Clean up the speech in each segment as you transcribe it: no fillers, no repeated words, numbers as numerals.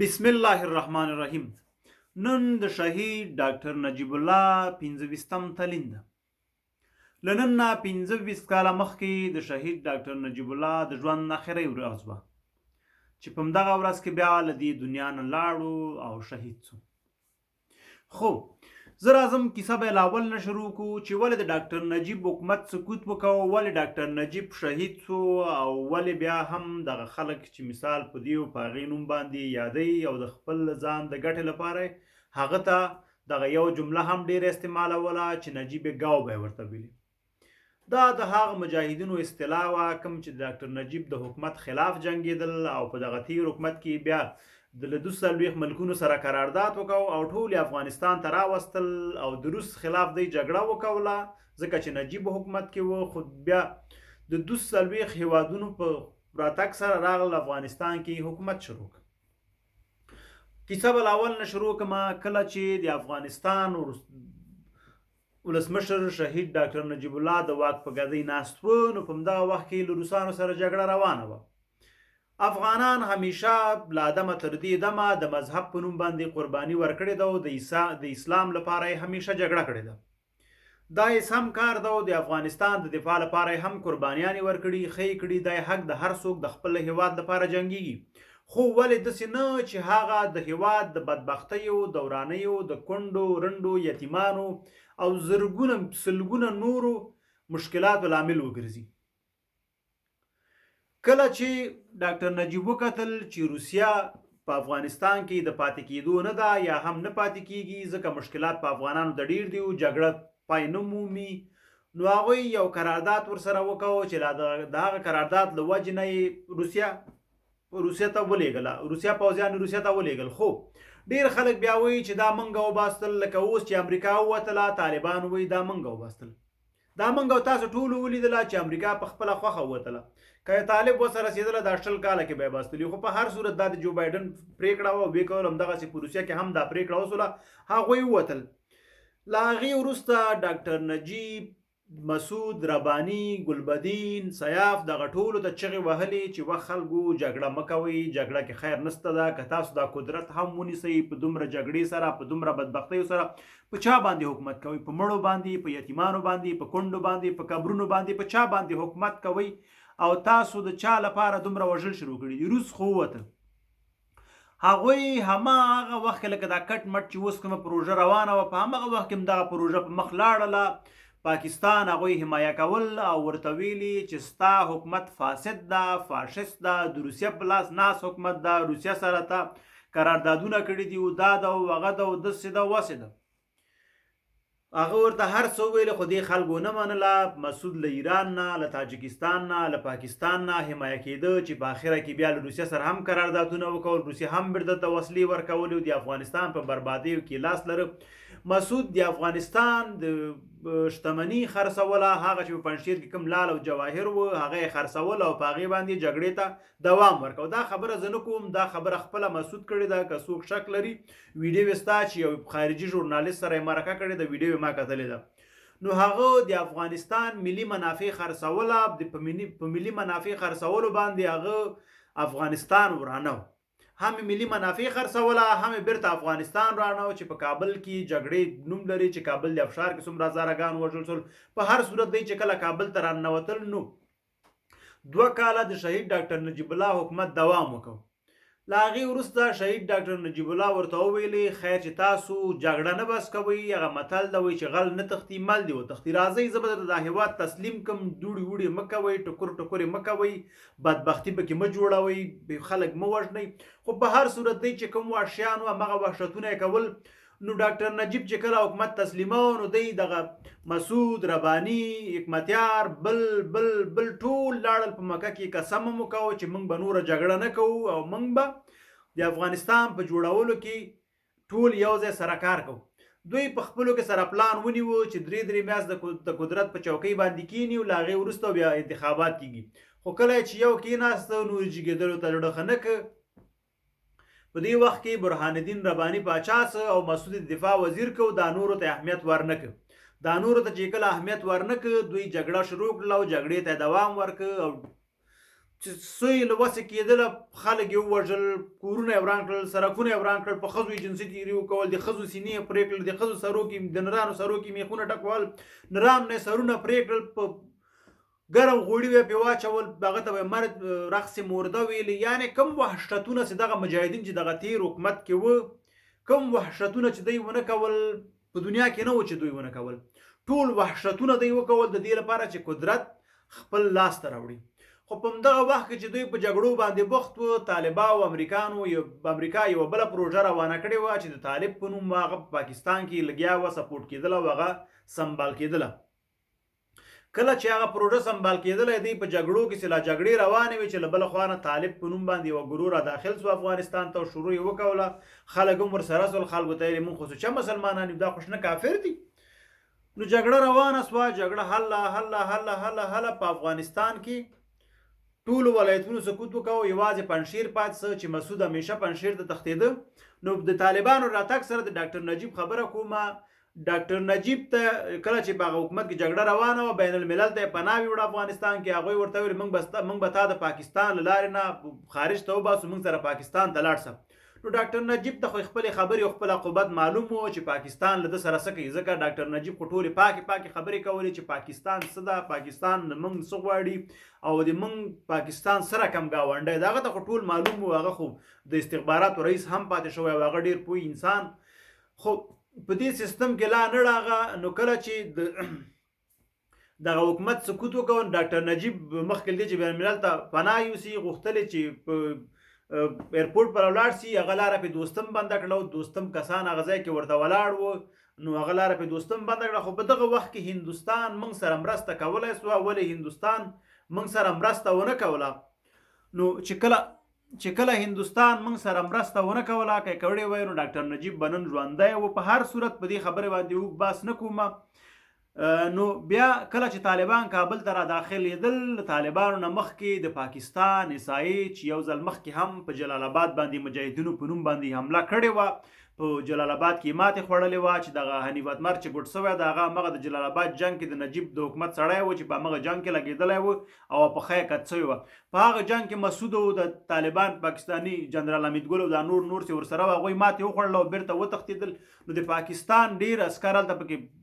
بسم الله الرحمن الرحیم. نن د شهید ډاکټر نجیب الله 25م تلین ده. له نن نه 25 کاله مخکې د شهید ډاکټر نجیب الله د ژوند اخري ورځ وه چې په همدغه ورځ کې بیا له دې دنیا نه لاړو او شهید شو. خو زه راځم کیسه به له اول نه شروع کړو چې ولې د ډاکټر نجیب حکومت سقوط وکړ، ولې ډاکټر نجیب شهید شو او ولې بیا هم دغه خلک چې مثال په دې او په هغې نوم باندې یادوي او د خپل ځان د ګټې لپاره هغه ته دغه یو جمله هم ډېره استعمالوله چې نجیب ګاو به یې ورته ویلي. دا د هغه مجاهدینو اصطلاح وه کوم چې د ډاکټر نجیب د حکومت خلاف جنګېدل او په دغه تیر حکومت کې بیا د 240 ملکونو سره قرارداد وکړ او ټول افغانستان ته راوستل او د روس خلاف دی جګړه وکوله ځکه چې نجیب حکومت کې و. خو بیا د 240 هیوادونو په راتګ سره راغل افغانستان کې حکومت شروع کړ. کیسه به له اول نه شروع کړم. کله چې د افغانستان ولسمشر شهید ډاکټر نجیب الله د واک په ګدۍ ناست و، نو په همدغه وخت کې له روسانو سره جګړه روانه وه. افغانان همیشه له ادمه تر دې دمه د مذهب په نوم باندې قرباني ورکړې ده او د اسلام لپاره یې همیشه جګړه کړې ده. دا یې سم کار ده او د افغانستان د دفاع لپاره یې هم قربانیانې ورکړي، ښې کړي. دا حق د هر څوک د خپل هیواد لپاره جنګیږي. خو ولې داسې نه چې هغه د هیواد د بدبختیو، دورانیو، د کونډو رنډو یتیمانو او زرګونه سلګونه نورو مشکلاتو لامل وګرځي. کله چې ډاکټر نجیب وکتل چې روسیه په افغانستان کې د پاتې کېدو نه ده یا هم نه پاتې کېږي ځکه مشکلات په افغانانو د ډېر دي او جګړه پای نه مومي، نو هغوی یو قرارداد ورسره وکړ چې د هغه قرارداد له وجې نه یې روسیه ته ولېږله، روسیه پوځیان روسیه ته ولېږل. خو ډېر خلک بیا وایي چې دا منګه وباستل، لکه اوس چې امریکا ووتله طالبان وایي دا منګه وباستل. دا منګه تاسو ټولو ولیدله چې امریکا په خپله خوښه ووتله. که طالب ورسره رسېدله دا 80 کاله کې به یې باستلي. خو په هر صورت دا د جو بایډن پرېکړه وه او ویې کول همدغسې په روسیه کې هم دا پرېکړه وسوله، هغوی ووتل. له هغې وروسته ډاکټر نجیب، مسعود، رباني، ګلبدین، سیاف دغه ټولو ته چغې وهلې چې وه خلکو جګړه مه کوئ، جګړه کې خیر نشته ده. که تاسو دا قدرت هم ونیسئ په دومره جګړې سره، په دومره بدبختیو سره، په چا باندې حکومت کوئ؟ په مړو باندې، په یتیمانو باندې، په کونډو باندې، په قبرونو باندې، په چا باندې حکومت کوئ؟ او تاسو د چا لپاره دومره وژل شروع کړي دي؟ روس خو ووته. هغوی هماغه وخت کې لکه دا کټ مټ چې اوس کومه پروژه روانه وه، په هماغه وخت کې هم دغه پروژه په مخ لاړله. پاکستان هغوی حمایه کول او ورته ویلي چې ستا حکومت فاسد ده، فاشست ده، د روسیه په لاس ناست حکومت ده، روسیه سره ته قراردادونه کړي دي او دا ده او هغه ده او داسې ده واسې ده. هغه ورته هر څه ویل خو دې خلکو نه منله. مسعود له ایران نه، له تاجکستان نه، له پاکستان نه حمایه کېده چې په آخره کې بیا له روسیه سره هم قراردادونه وکول. روسیه هم بیرته ته وسلې ورکولې او د افغانستان په بربادیو کې لاس لره. مسعود د افغانستان د شتمني خرڅوله، هغه چې په پنجشیر کې کوم لال او جواهر و هغه یې خرڅول او په هغې باندې جګړې ته دوام ورکړ. دا خبره زه نه کوم، دا خبره خپله مسعود کړې ده. که څوک شک لري ویډیو یې شته چې یو خارجي ژورنالست سره یې مرکه کړې ده، ویډیو یې ما کتلې ده. نو هغه د افغانستان ملي منافع خرڅوله، په ملي منافع خرڅولو باندې هغه افغانستان ورانه و. هم ملي منافع خرڅوله، هم بیرته افغانستان رانه و چې په کابل کې جګړې نوم لري چې کابل د افشار کې څومره هزاره ګان وژل شول. په هر صورت دی چې کله کابل ته راننوتل نو 2 کاله د شهید ډاکټر نجیب الله حکومت دوام وکړ. له هغې وروسته شهید ډاکټر نجیب الله ورته وویلې خیر چې تاسو جګړه نه بس کوئ، هغه متل ده وایي چې غل نه تښتي مل دې وتښتي. راځئ زه به درته دا هېواد تسلیم کړم، دوړې وړې مه کوئ، ټکر ټکرې مه کوئ، بدبختي پکې مه جوړوئ، خلک مه وژنئ. خو په هر صورت دی چې کوم وحشیان وو همغه وحشتونه یې کول. نو ډاکټر نجیب چې کله حکومت تسلیمو نو دی دغه مسعود، رباني، حکمتیار، بل بل بل ټول لاړل په مکه کې قسم هم وکړو چې موږ به نوره جګړه نه کوو او موږ به د افغانستان په جوړولو کې ټول یو ځای سره کار کوو. دوی په خپلو کې سره پلان ونیوه چې 3 میاشتې د قدرت په چوکۍ باندې کینی او له هغې وروسته بیا انتخابات کیږي. خو کله چې یو کېناسته نور جګېدلو ته زړه ښه نه کړ. په دې وخت کې برهان الدین رباني پاچا او مسعود دفاع وزیر کو، دا نورو ته اهمیت ورنه کړ. دا نورو ته چې کله اهمیت ورنه کړ دوی جګړه شروع کړله او جګړې ته دوام ورکړ او څه یې له وسې کېدله خلک یې ووژل، کورونه یې وران کړل، سړکونه یې وران کړل، په ښځو یې جنسي تېري وکول، د ښځو سینې یې پرې کړل، د ښځو سرو کې د نرانو سرو کې میخونه ډکول، نرانو نه یې سرونه پرې کړل، په ګرم غوړي به پې واچول، هغه ته به یې مرد رقص مرده ویلې. یعنې کوم وحشتونه چې دغه مجاهدین چې دغه تېر حکومت کې وه، کوم وحشتونه چې دوی ونه کول، په دنیا کې نه و چې دوی ونه کول. ټول وحشتونه دوی وکول د دې لپاره چې قدرت خپل لاس ته راوړي. خو په همدغه وخت کې چې دوی په جګړو باندې بوخت وو، طالبا او امریکا یوه بله پروژه روانه کړې وه چې د طالب په نوم هغه په پاکستان کې لګیا وه، سپورټ کېدله او هغه سمبال کېدله. کله چې هغه پروژه سمبال کېدله، دوی په جګړو کې چې لا جګړې روانې وې چې له بله خوا نه طالب په نوم باندې یوه ګروه را داخل سو افغانستان ته، شروع یې وکوله. خلک هم ورسره سول، خلکو ته یې مونږ خو څه مسلمانان یو، دا خو شنه کافر دي. نو جګړه روانه سوه، جګړه هله په افغانستان کې ټولو ولایتونو سقوط وکړو، یوازې پنجشیر پاتې څه چې مسعود همیشه پنجشیر ته تښتېده. نو د طالبانو راتګ سره د ډاکټر نجیب خبره کومه، ډاکټر نجیب ته کله چې په هغه حکومت کې جګړه روانه وه، بین الملل ته یې پناه ویوړه افغانستان کې. هغوی ورته ویل موږ به تا د پاکستان له لارې نه خارج ته وباسو، موږ سره پاکستان ته لاړ شه. نو ډاکټر نجیب ته خو خپلې خبرې او خپل عقوبت معلوم و چې پاکستان له ده سره څه کوي، ځکه ډاکټر نجیب خو ټولې پاکې خبرې کولې چې پاکستان څه ده، پاکستان له موږ څه غواړي او د موږ پاکستان سره کم ګاونډی ده. هغه ته خو ټول معلوم و، هغه خو د استخباراتو رئیس هم پاتې شوی او هغه ډېر پوه انسان. خو په دې سیستم کې لا نه راغه. نو کله چې دغه حکومت سقوط وکړ، ډاکټر نجیب مخکې له دې چې بین الملل ته پناه یوسي، غوښتل چې په ایرپورټ پر ولاړ سي، هغه لاره پې دوستم بنده کړه، دوستم کسان هغه ځای کې ورته ولاړ وو، نو هغه لاره پې دوستم بنده کړه. خو په دغه وخت کې هندوستان موږ سره مرسته کولی سوه. ولې هندوستان موږ سره مرسته ونه کوله؟ نو چې کله هندوستان موږ سره مرسته ونه کوله، که یې کړې وی، نو ډاکټر نجیب به نن ژوندی و. په هر صورت په دې خبرې باندې اوږد بحث نه کومه. نو بیا کله چې طالبان کابل ته را داخلېدل، طالبانو نه مخکې د پاکستان اسایي چې یو ځل مخکې هم په جلال آباد باندې مجاهدینو په نوم باندې حمله کړې وه، په جلال آباد کې ماتې خوړلې وه، چې دغه حنیف اتمر چې ګوټ سوی د هغه همغه د جلال آباد جنګ کې د نجیب د حکومت سړی و چې په همغه جنګ کې لګېدلی و او په ښه یې کت سوی وه. په هغه جنګ کې مسعود او د طالبان پاکستاني جنرال حمیدګل او دا نور چې ورسره وه، هغوی ماتې وخوړله او بېرته وتښتېدل. نو د پاکستان ډېر عسکر هلته پکې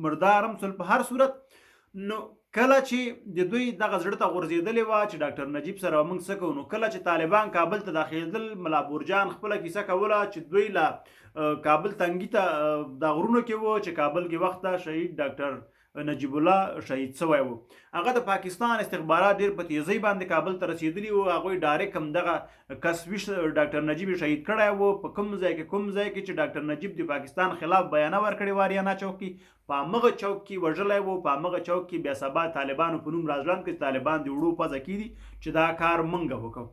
مردار هم سول. په هر صورت نو کله چې د دوی دغه زړه ته غورځېدلې وه چې ډاکټر نجیب سره موږ څه کوو، نو کله چې طالبان کابل ته داخلېدل، ملا بورجان خپله کیسه کوله چې دوی له کابل تنګي ته د غرونو کې وو چې کابل کې وخت ته شهید ډاکټر نجیب الله شهید شوی و. هغه د پاکستان استخبارات ډېر په تیزۍ باندې کابل ته رسېدلي وو. هغوی ډایرکټ همدغه کس ډاکټر نجیب شهید کړی و. په کوم ځای کې چې ډاکټر نجیب د پاکستان خلاف بیانه ورکړې وه اریانا چوک کې، په همغه چوک کې وژلی و. په همغه چوک کې بیا سبا طالبانو په نوم راځوړند کړي چې طالبان د وړو پزه کېدي چې دا کار موږ وکړو.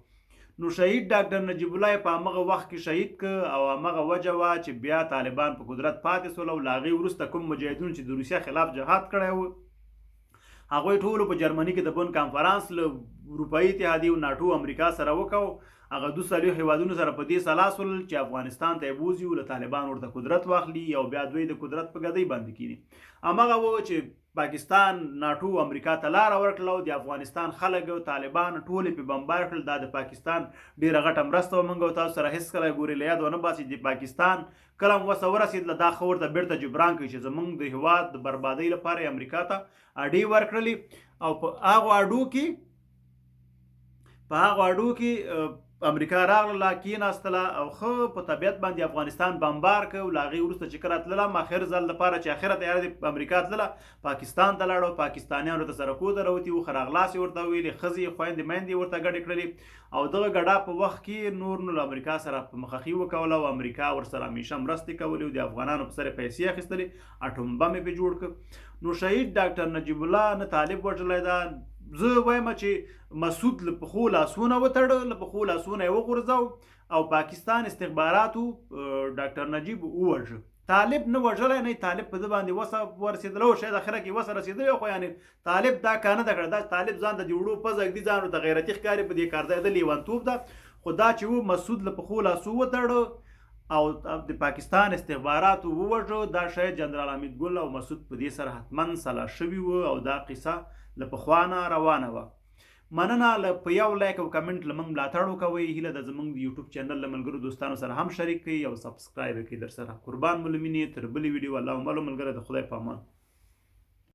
نو شهید ډاکټر نجیب الله په همغه وخت کې شهید که او همغه وجه وه چې بیا طالبان په قدرت پاتې سول. او له هغې وروسته کوم مجاهدون چې د روسیه خلاف جهاد کړی و، هغوی ټولو په جرمني کې د بون کانفرانس له اروپایي اتحادیې او ناټو امریکا سره وکړو. هغه 2 هیوادونو سره په دې سلا سول چې افغانستان ته یې بوځي، له طالبان ورته قدرت واخلي او بیا دوی د قدرت په ګدۍ باندې کیني. همغه و چې پاکستان ناټو امریکا ته لاره ورکړله او د افغانستان خلک او طالبان ټولې پې بمبار کړل. دا د پاکستان ډېره غټه مرسته وه. موږ او تاسو سره هېڅکله ګورې له یاد ونه باسي د پاکستان کله هم وسه ورسېدله، دا ښه ورته بېرته جبران کوي چې زموږ د هېواد د بربادۍ لپاره یې امریکا ته اډې ورکړلې. او په هغو اډو کې امریکا راغله، کېناستله او ښه په طبیعت باندې افغانستان بمبار کړ. له هغې وروسته چې کله تلله، آخر ځل لپاره چې آخره تیاره د امریکا تلله، پاکستان ته لاړه. پاکستانیان ورته سرکو ته راوتي وو، ښه راغلاست یې ورته ویلې، ښځې خویندې میندې یې ورته ګډې کړلې. او دغه ګډا په وخت کې نور نو له امریکا سره په مخخي وکوله او امریکا ورسره همیشه مرستې کولې او د افغانانو په سر یې پیسې اخیستلې، اټوم بم یې پرې جوړ کړ. نو شهید ډاکټر نجیب الله نه طالب وژلی ده. زه وایم چې مسعود له پښو لاسونه وتړه، له پښو لاسونه یې وغورځو او پاکستان استخباراتو ډاکټر نجیب ووژه. طالب نه وژلی، نه طالب په ده باندې وسه ورسېدله او شاید اخره کې وسه رسېدلی. خو یعنې طالب دا کار نه ده کړی. دا طالب ځان ته د وړو پزه ږدي، ځان ورته غیرتي ښکاري، په دې کار ځای د لیونتوب ده. خو دا چې و مسعود له پښو لاسو وتړه او د پاکستان استخباراتو ووژه، دا شاید جنرال حمیدګل او مسعود په دې سره حتما سلا شوي وو او دا قصه له پخوا نه روانه وه. مننه. په یو لایک او کمنټ له موږ ملاتړ وکوئ. هیله ده زموږ د یوټیوب چینل له ملګرو دوستانو سره هم شریک کړئ او سبسکرایب یې کړئ. در سره قربان مو له مینې. تر بلې ویډیو الله مو ملګری د خدای په امان.